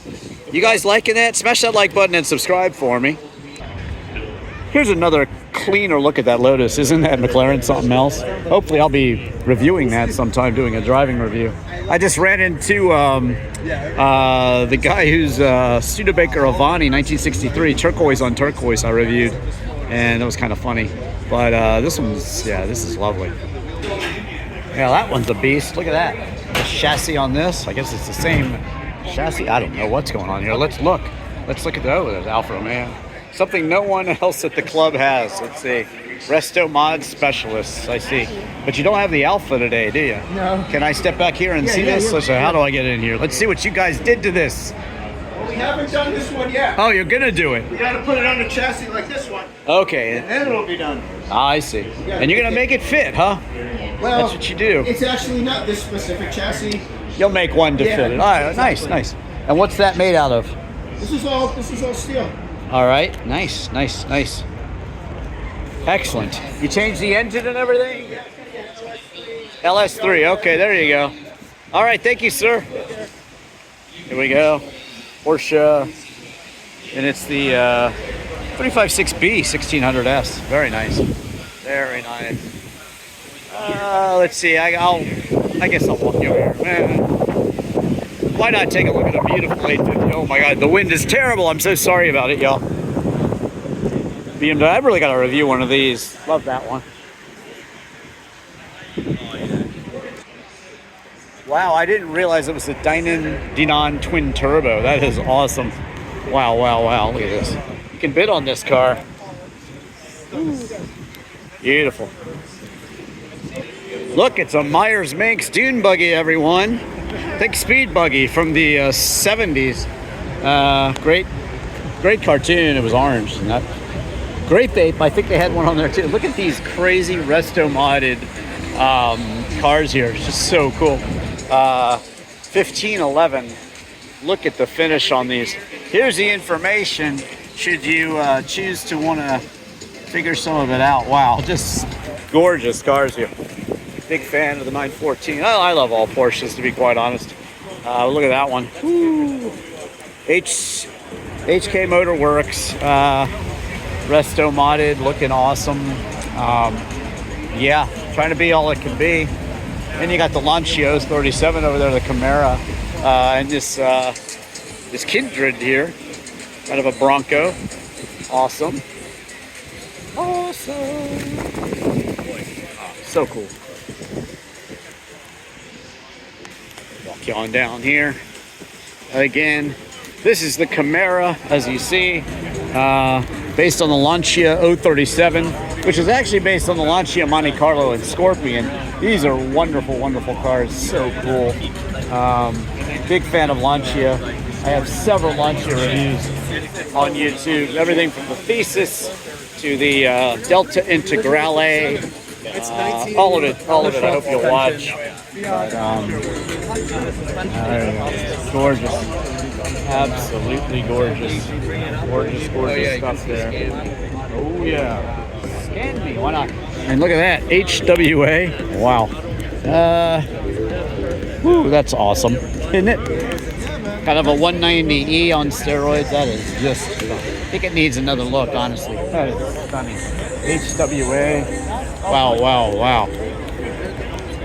You guys liking that? Smash that like button and subscribe for me. Here's another cleaner look at that Lotus. Isn't that McLaren something else? Hopefully I'll be reviewing that sometime, doing a driving review. I just ran into the guy who's Studebaker Avani 1963 turquoise on turquoise I reviewed, and it was kind of funny. But this is lovely. Yeah, that one's a beast. Look at that. The chassis on this. I guess it's the same chassis. I don't know what's going on here. Let's look. Let's look at there's Alfa Romeo. Something no one else at the club has. Let's see. Resto Mod Specialists, I see. But you don't have the Alpha today, do you? No. Can I step back here and see this? Let's see, how do I get in here? Let's see what you guys did to this. Well, we haven't done this one yet. Oh, you're gonna do it. We got to put it on the chassis like this one, Okay. and then it'll be done. I see. And you're gonna make it fit, huh? Well, That's what you do. It's actually not this specific chassis. You'll make one to Yeah, fit it. All right, exactly. nice. And what's that made out of? This is all steel. All right, nice. Excellent. You changed the engine and everything? LS3, okay, there you go. All right, thank you, sir. Here we go. Porsche, and it's the 356B 1600S. Very nice. Very nice. Let's see, I guess I'll walk you over here. Why not take a look at a beautiful 850? Oh my God, the wind is terrible. I'm so sorry about it, y'all. BMW, I've really got to review one of these. Love that one. Wow, I didn't realize it was a Dinan twin turbo. That is awesome. Wow. Look at this. You can bid on this car. Beautiful. Look, it's a Myers-Manx dune buggy, everyone. Thick speed buggy from the 70s. Great cartoon. It was orange. And that great vape. I think they had one on there too. Look at these crazy resto modded cars here. It's just so cool. 1511. Look at the finish on these. Here's the information should you choose to want to figure some of it out. Wow, just gorgeous cars here. Big fan of the 914. I love all Porsches, to be quite honest. Look at that one. Woo. HK Motor Works. Resto modded, looking awesome. Yeah, trying to be all it can be. Then you got the Lancios 37 over there, the Camara, and this Kindred here, kind of a Bronco. Awesome. So cool. Walk you on down here. Again, this is the Camara, as you see, based on the Lancia 037, which is actually based on the Lancia Monte Carlo and Scorpion. These are wonderful, wonderful cars. So cool. Big fan of Lancia. I have several Lancia reviews on YouTube. Everything from the Thesis to the Delta Integrale. All of it. I hope you'll watch. But, gorgeous. Absolutely gorgeous. Gorgeous stuff there. Oh yeah. Scan me, why not? And look at that, HWA. Wow. Woo, that's awesome, isn't it? Kind of a 190E on steroids. That is just, I think it needs another look, honestly. That is stunning. HWA.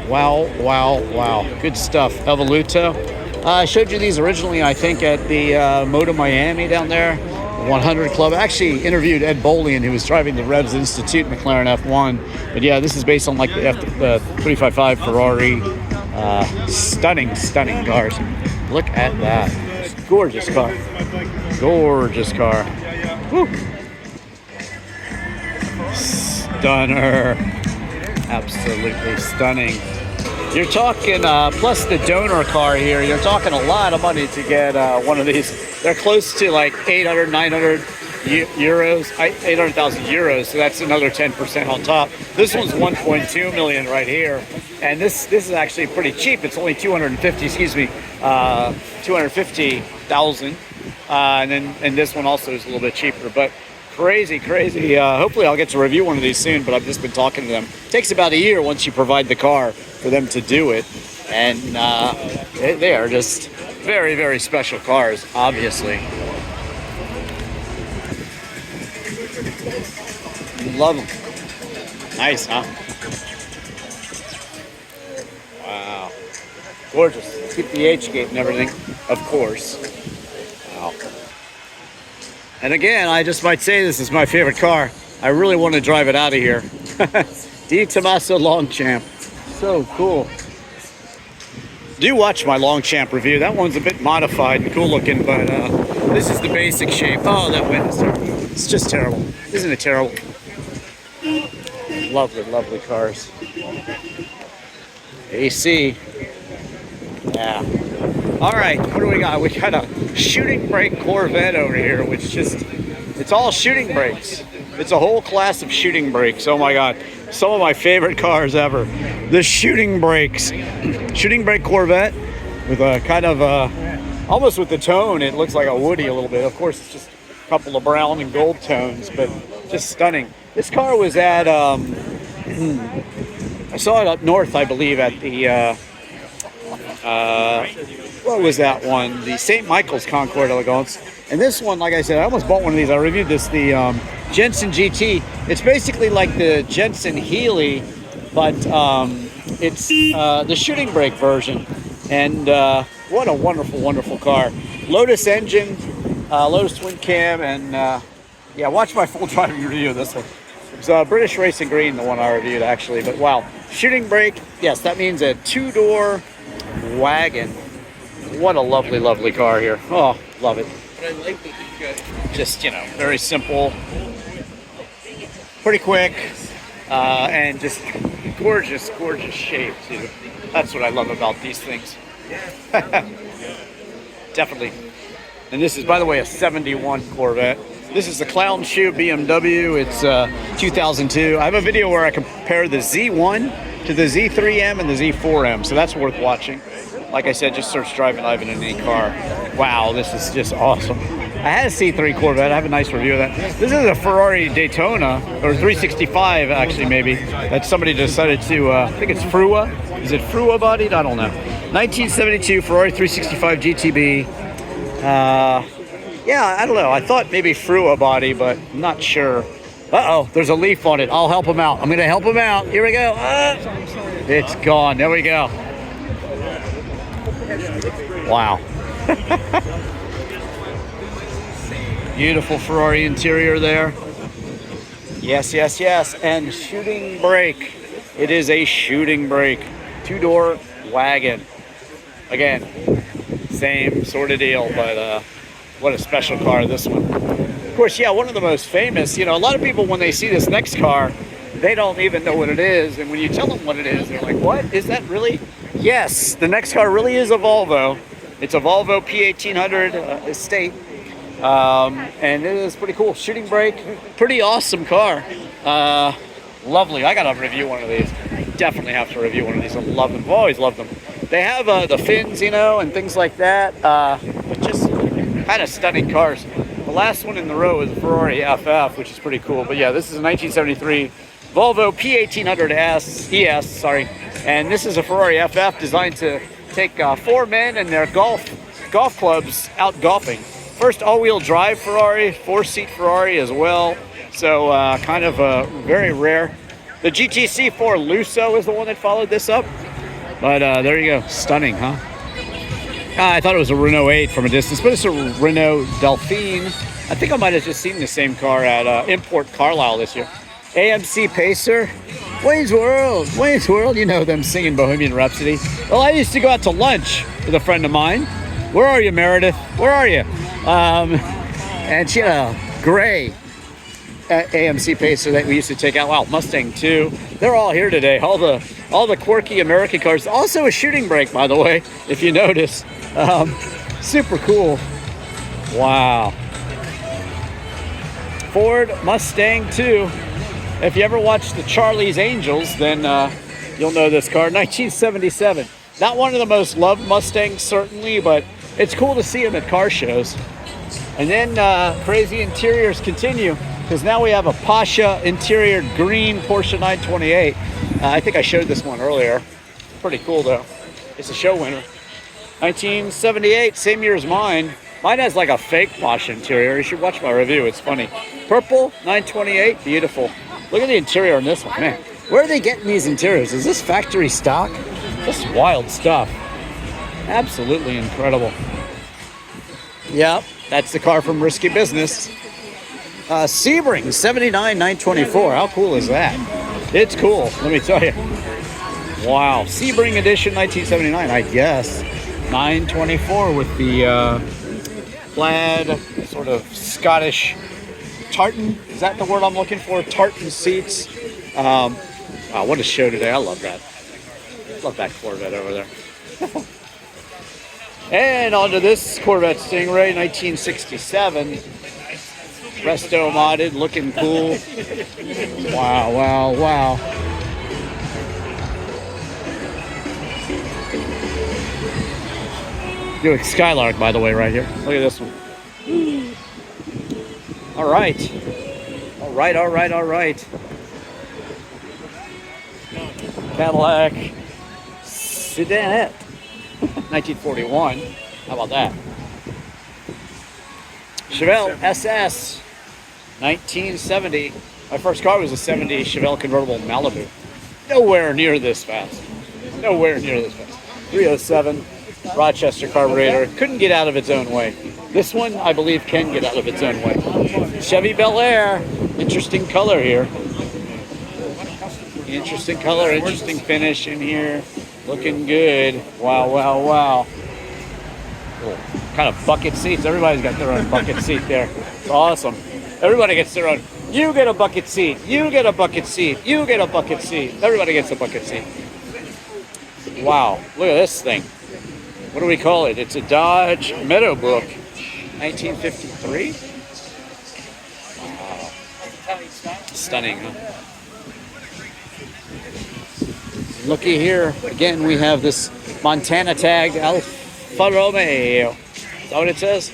Wow. Good stuff. Evoluto. I showed you these originally, I think, at the Moto Miami down there. 100 Club. I actually interviewed Ed Bolian, who was driving the Revs Institute McLaren F1. But yeah, this is based on like the F355 Ferrari. Stunning cars. Look at that. Gorgeous car. Gorgeous car. Woo. Stunner. Absolutely stunning. You're talking, plus the donor car here, you're talking a lot of money to get one of these. They're close to like 800, 900 euros, 800,000 euros, so that's another 10% on top. This one's 1.2 million right here, and this is actually pretty cheap. It's only 250,000, and this one also is a little bit cheaper, but crazy. Hopefully I'll get to review one of these soon, but I've just been talking to them. It takes about a year once you provide the car for them to do it, and they are just very special cars, obviously. Love them. Nice, huh? Wow. Gorgeous. Keep the H gate and everything, of course. Wow. And again, I just might say this is my favorite car. I really want to drive it out of here. Di Tommaso Longchamp. So cool. Do watch my Longchamp review. That one's a bit modified and cool looking, but this is the basic shape. Oh, that wind is terrible. It's just terrible. Isn't it terrible? Lovely cars. AC. Yeah. All right, what do we got? We got a shooting brake Corvette over here, which it's all shooting brakes. It's a whole class of shooting brakes. Oh my God. Some of my favorite cars ever. The shooting brakes. Shooting brake Corvette with a kind of, almost with the tone, it looks like a Woody a little bit. Of course, it's just a couple of brown and gold tones, but just stunning. This car was at, I saw it up north, I believe, at the, what was that one? The St. Michael's Concours d'Elegance. And this one, like I said, I almost bought one of these. I reviewed this, the Jensen GT. It's basically like the Jensen Healy, but it's the shooting brake version. And what a wonderful car. Lotus engine, Lotus twin cam, and yeah, watch my full driving review of this one. It's British Racing Green, the one I reviewed actually, but wow. Shooting brake, yes, that means a two-door wagon. What a lovely car here. Oh, love it. Just, you know, very simple, pretty quick, and just gorgeous shape too. That's what I love about these things. Definitely. And this is, by the way, a 71 Corvette. This is the Clown Shoe BMW. It's 2002. I have a video where I compare the Z1 to the Z3M and the Z4M, so that's worth watching. Like I said, just search Drivin Ivan in any car. Wow, this is just awesome. I had a C3 Corvette. I have a nice review of that. This is a Ferrari Daytona, or 365 actually, maybe, that somebody decided to, I think it's Frua. Is it Frua bodied? I don't know. 1972 Ferrari 365 GTB. Yeah, I don't know. I thought maybe Frua body, but I'm not sure. Uh-oh, there's a leaf on it. I'll help him out. I'm going to help him out. Here we go. It's gone. There we go. Wow. Beautiful Ferrari interior there. Yes. And shooting brake. It is a shooting brake. Two-door wagon. Again, same sort of deal, but what a special car this one. Of course, yeah, one of the most famous. You know, a lot of people, when they see this next car, they don't even know what it is. And when you tell them what it is, they're like, what? Is that really? Yes, the next car really is a Volvo. It's a Volvo P1800 Estate. And it is pretty cool. Shooting brake, pretty awesome car. Lovely. I gotta review one of these. Definitely have to review one of these. I love them. I've always loved them. They have the fins, you know, and things like that. But just kind of stunning cars. The last one in the row is a Ferrari FF, which is pretty cool. But yeah, this is a 1973 Volvo P1800 ES, sorry. And this is a Ferrari FF designed to take 4 men and their golf clubs out golfing. First all-wheel drive Ferrari, 4-seat Ferrari as well. So kind of very rare. The GTC4 Lusso is the one that followed this up. But there you go, stunning, huh? I thought it was a Renault 8 from a distance, but it's a Renault Delphine. I think I might have just seen the same car at Import Carlisle this year. AMC Pacer, Wayne's World, you know them singing Bohemian Rhapsody. Well, I used to go out to lunch with a friend of mine. Where are you, Meredith? Where are you? And she had a gray AMC Pacer that we used to take out. Wow, Mustang too. They're all here today. All the quirky American cars. Also a shooting brake, by the way, if you notice. Super cool. Wow. Ford Mustang too. If you ever watched the Charlie's Angels, then you'll know this car. 1977. Not one of the most loved Mustangs, certainly, but it's cool to see them at car shows. And then crazy interiors continue, because now we have a Pasha interior green Porsche 928. I think I showed this one earlier. Pretty cool, though. It's a show winner. 1978, same year as mine. Mine has like a fake Pasha interior. You should watch my review. It's funny. Purple 928, beautiful. Look at the interior on this one, man. Where are they getting these interiors? Is this factory stock? Just wild stuff. Absolutely incredible. Yep, that's the car from Risky Business. Sebring 79 924. How cool is that? It's cool, let me tell you. Wow, Sebring edition 1979, I guess. 924 with the plaid, sort of Scottish tartan. Is that the word I'm looking for? Tartan seats. Wow, what a show today. I love that. Love that Corvette over there. And onto this Corvette Stingray, 1967. Resto modded, looking cool. Wow, wow, wow. Buick Skylark, by the way, right here. Look at this one. All right. All right, all right, all right. Cadillac Sedanette, 1941. How about that? Chevelle SS, 1970. My first car was a 70 Chevelle convertible Malibu. Nowhere near this fast. Nowhere near this fast. 307 Rochester carburetor. Couldn't get out of its own way. This one, I believe, can get out of its own way. Chevy Bel Air. Interesting color here. Interesting color, interesting finish in here. Looking good. Wow, wow, wow. Cool. Kind of bucket seats. Everybody's got their own bucket seat there. It's awesome. Everybody gets their own. You get a bucket seat. You get a bucket seat. You get a bucket seat. Everybody gets a bucket seat. Wow. Look at this thing. What do we call it? It's a Dodge Meadowbrook. 1953? Wow. Stunning, huh? Looky here. Again, we have this Montana tagged Alfa Romeo. Is that what it says?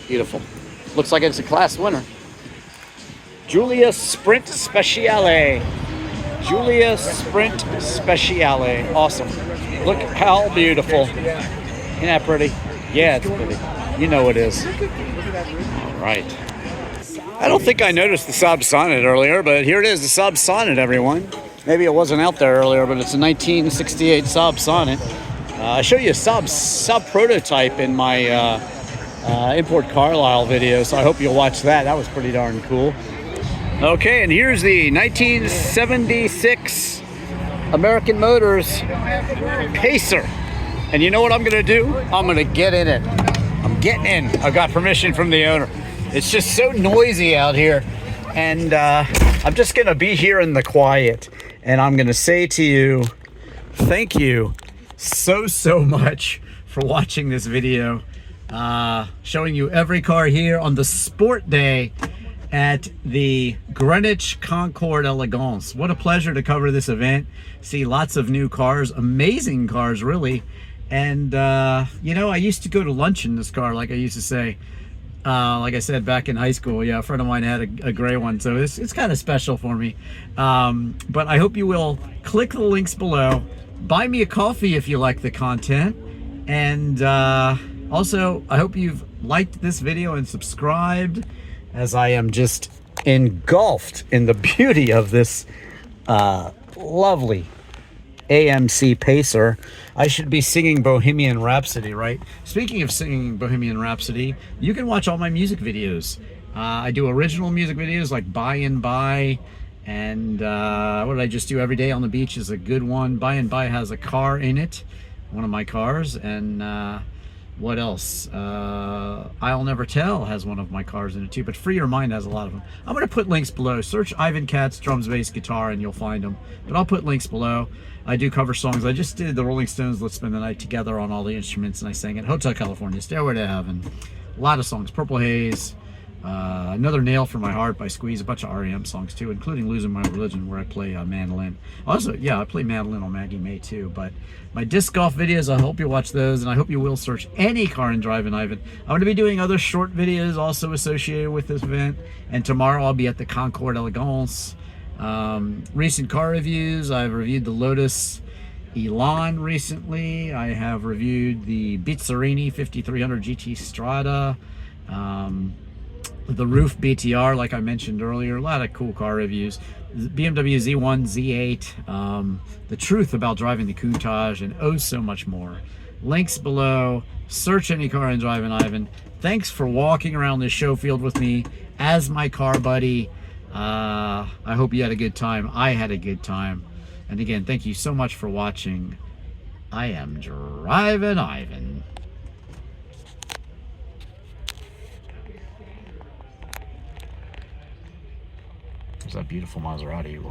Beautiful. Looks like it's a class winner. Giulia Sprint Speciale. Giulia Sprint Speciale. Awesome. Look how beautiful. Isn't that pretty? Yeah, it's pretty. You know it is. All right. I don't think I noticed the Saab Sonnet earlier, but here it is, the Saab Sonnet, everyone. Maybe it wasn't out there earlier, but it's a 1968 Saab Sonnet. I showed you a Saab prototype in my Import Carlisle video, so I hope you'll watch that. That was pretty darn cool. Okay, and here's the 1976 American Motors Pacer. And you know what I'm gonna do? I'm gonna get in it. I'm getting in. I got permission from the owner. It's just so noisy out here. And I'm just gonna be here in the quiet. And I'm gonna say to you, thank you so much for watching this video. Showing you every car here on the sport day at the Greenwich Concours d'Elegance. What a pleasure to cover this event. See lots of new cars, amazing cars, really. And, you know, I used to go to lunch in this car, like I used to say. Like I said, back in high school, yeah, a friend of mine had a gray one, so it's kind of special for me. But I hope you will click the links below. Buy me a coffee if you like the content. And also, I hope you've liked this video and subscribed, as I am just engulfed in the beauty of this lovely AMC Pacer. I should be singing Bohemian Rhapsody, right? Speaking of singing Bohemian Rhapsody, you can watch all my music videos. I do original music videos like By and By, and what did I just do? Every Day on the Beach is a good one. By and By has a car in it, one of my cars, and what else? I'll Never Tell has one of my cars in it too, but Free Your Mind has a lot of them. I'm going to put links below. Search Ivan Katz, drums, bass, guitar, and you'll find them. But I'll put links below. I do cover songs. I just did the Rolling Stones, Let's Spend the Night Together on all the instruments, and I sang it. Hotel California, Stairway to Heaven. A lot of songs. Purple Haze. Another Nail for My Heart by Squeeze, a bunch of REM songs too, including Losing My Religion, where I play mandolin. Also, yeah, I play mandolin on Maggie May too. But my disc golf videos, I hope you watch those, and I hope you will search any car in Drivin Ivan. I'm going to be doing other short videos also associated with this event, and tomorrow I'll be at the Concours d'Elegance. Recent car reviews, I've reviewed the Lotus Elan recently. I have reviewed the Bizzarini 5300 GT Strada. The Roof BTR, like I mentioned earlier, a lot of cool car reviews. BMW Z1, Z8, the truth about driving the Countach, and oh so much more. Links below. Search any car in Drivin Ivan. Thanks for walking around this show field with me as my car buddy. I hope you had a good time. I had a good time. And again, thank you so much for watching. I am Drivin Ivan. There's that beautiful Maserati.